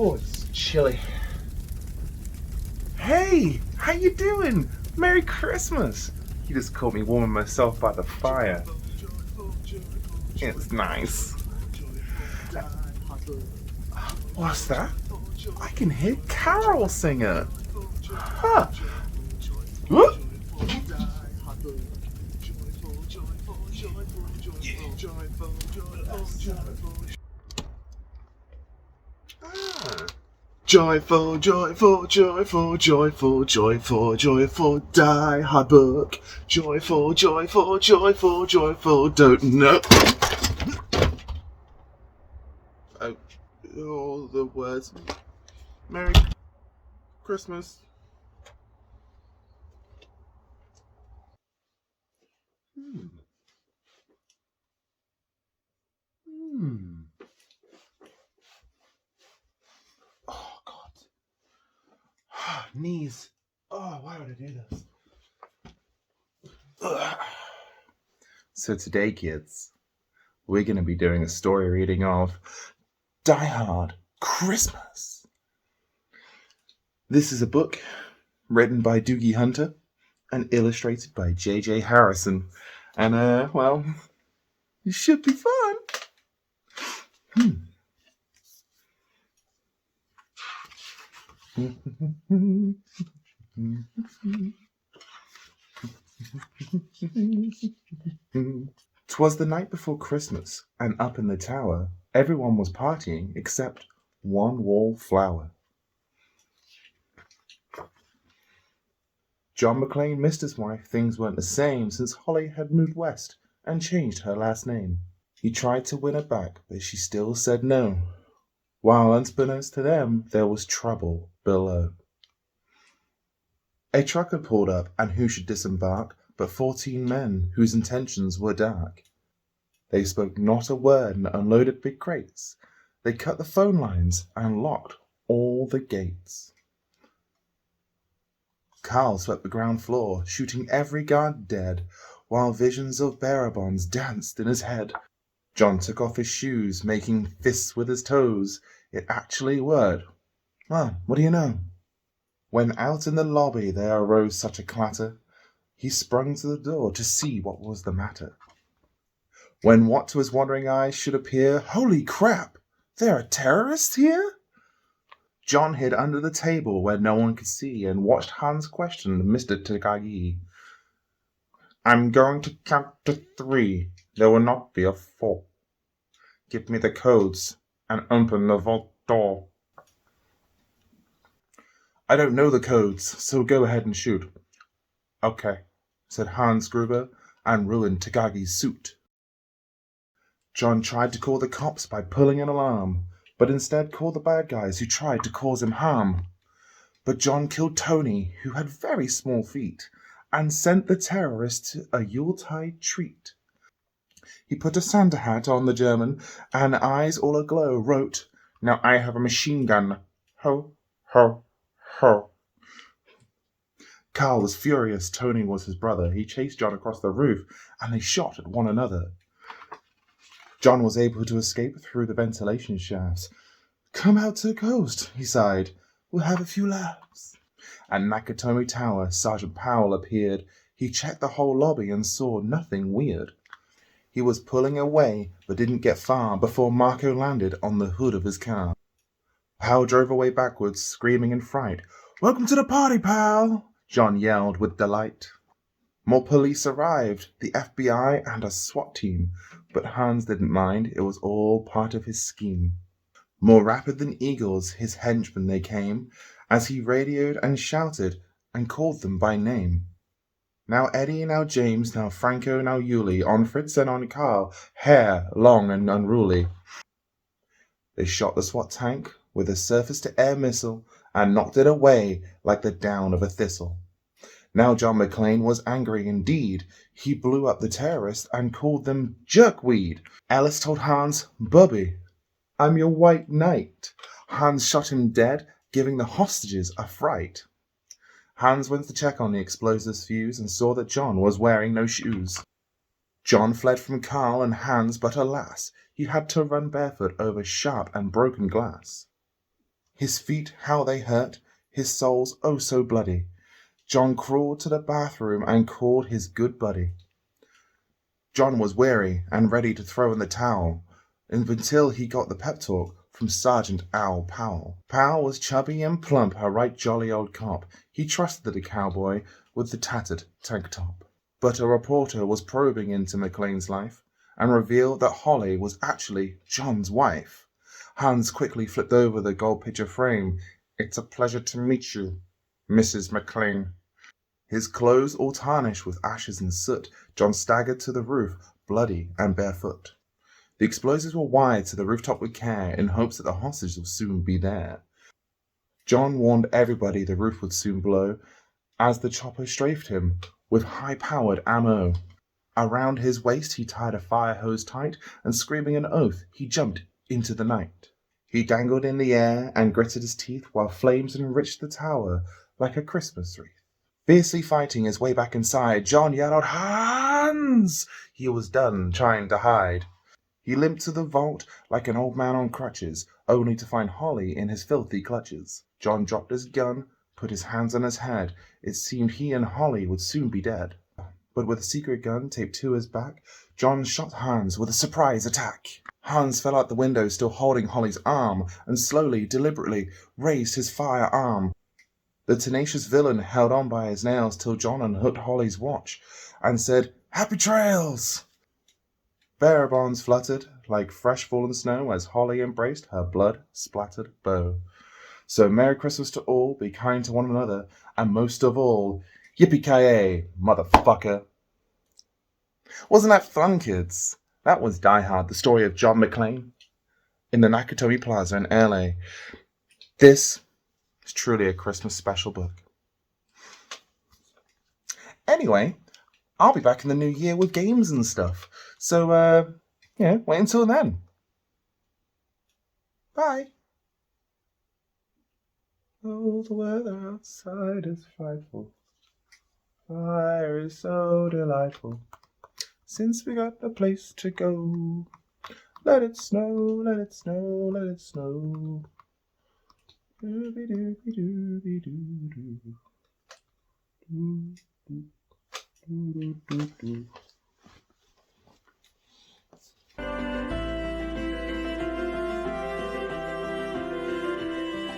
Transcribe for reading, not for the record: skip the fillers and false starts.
Oh, it's chilly. Hey, how you doing? Merry Christmas. You just caught me warming myself by the fire. It's nice. What's that? I can hear Carol singer. Huh. What? Ah. Joyful, joyful, joyful, joyful, joyful, joyful, Die Hard book. Joyful, joyful, joyful, joyful, don't know. Oh, all the words. Merry Christmas. Oh, God. Knees. Oh, why would I do this? Ugh. So today, kids, we're going to be doing a story reading of Die Hard Christmas. This is a book written by Doogie Hunter and illustrated by J.J. Harrison. And, well, it should be fun. "'Twas the night before Christmas, and up in the tower everyone was partying except one wallflower. John McClane missed his wife. Things weren't the same since Holly had moved west and changed her last name. He tried to win her back, but she still said no, while unbeknownst to them there was trouble below. A truck had pulled up, and who should disembark but 14 men whose intentions were dark. They spoke not a word and unloaded big crates. They cut the phone lines and locked all the gates. Carl swept the ground floor, shooting every guard dead, while visions of bearer bonds danced in his head. John took off his shoes, making fists with his toes. It actually worked. Well, what do you know? When out in the lobby there arose such a clatter, he sprung to the door to see what was the matter. When what to his wondering eyes should appear, holy crap! There are terrorists here? John hid under the table where no one could see and watched Hans question Mr. Takagi. I'm going to count to 3. There will not be a 4. Give me the codes and open the vault door. I don't know the codes, so go ahead and shoot. Okay, said Hans Gruber, and ruined Takagi's suit. John tried to call the cops by pulling an alarm, but instead called the bad guys who tried to cause him harm. But John killed Tony, who had very small feet, and sent the terrorists a Yuletide treat. He put a Santa hat on the German, and eyes all aglow wrote, Now I have a machine gun. Ho, ho, ho. Carl was furious. Tony was his brother. He chased John across the roof, and they shot at one another. John was able to escape through the ventilation shafts. Come out to the coast, he sighed. We'll have a few laughs. At Nakatomi Tower, Sergeant Powell appeared. He checked the whole lobby and saw nothing weird. He was pulling away, but didn't get far before Marco landed on the hood of his car. Powell drove away backwards, screaming in fright. Welcome to the party, pal! John yelled with delight. More police arrived, the FBI and a SWAT team, but Hans didn't mind. It was all part of his scheme. More rapid than eagles, his henchmen they came, as he radioed and shouted and called them by name. Now Eddie, now James, now Franco, now Yuli, on Fritz and on Carl, hair long and unruly. They shot the SWAT tank with a surface-to-air missile and knocked it away like the down of a thistle. Now John McClane was angry indeed. He blew up the terrorists and called them jerkweed. Alice told Hans, Bubby, I'm your white knight. Hans shot him dead, giving the hostages a fright. Hans went to check on the explosives fuse and saw that John was wearing no shoes. John fled from Carl and Hans, but alas, he had to run barefoot over sharp and broken glass. His feet, how they hurt, his soles, oh so bloody. John crawled to the bathroom and called his good buddy. John was weary and ready to throw in the towel until he got the pep talk from Sergeant Owl Powell. Powell was chubby and plump, a right jolly old cop. He trusted the cowboy with the tattered tank top. But a reporter was probing into McLean's life and revealed that Holly was actually John's wife. Hans quickly flipped over the gold picture frame. "It's a pleasure to meet you, Mrs. McLean." His clothes all tarnished with ashes and soot, John staggered to the roof, bloody and barefoot. The explosives were wired to the rooftop with care in hopes that the hostages would soon be there. John warned everybody the roof would soon blow as the chopper strafed him with high-powered ammo. Around his waist he tied a fire hose tight, and screaming an oath, he jumped into the night. He dangled in the air and gritted his teeth while flames enriched the tower like a Christmas wreath. Fiercely fighting his way back inside, John yelled out, "Hans!" He was done trying to hide. He limped to the vault like an old man on crutches, only to find Holly in his filthy clutches. John dropped his gun, put his hands on his head. It seemed he and Holly would soon be dead. But with a secret gun taped to his back, John shot Hans with a surprise attack. Hans fell out the window, still holding Holly's arm, and slowly, deliberately raised his firearm. The tenacious villain held on by his nails till John unhooked Holly's watch and said, "Happy trails!" Bearer bonds fluttered like fresh fallen snow as Holly embraced her blood-splattered beau. So Merry Christmas to all, be kind to one another, and most of all, yippee-ki-yay, motherfucker. Wasn't that fun, kids? That was Die Hard, the story of John McClane in the Nakatomi Plaza in LA. This is truly a Christmas special book. Anyway, I'll be back in the new year with games and stuff. So, wait until then. Bye. Oh, the weather outside is frightful. Fire is so delightful. Since we got a place to go. Let it snow, let it snow, let it snow. Dooby-dooby-dooby-doo. Doo-doo-doo-doo-doo-doo.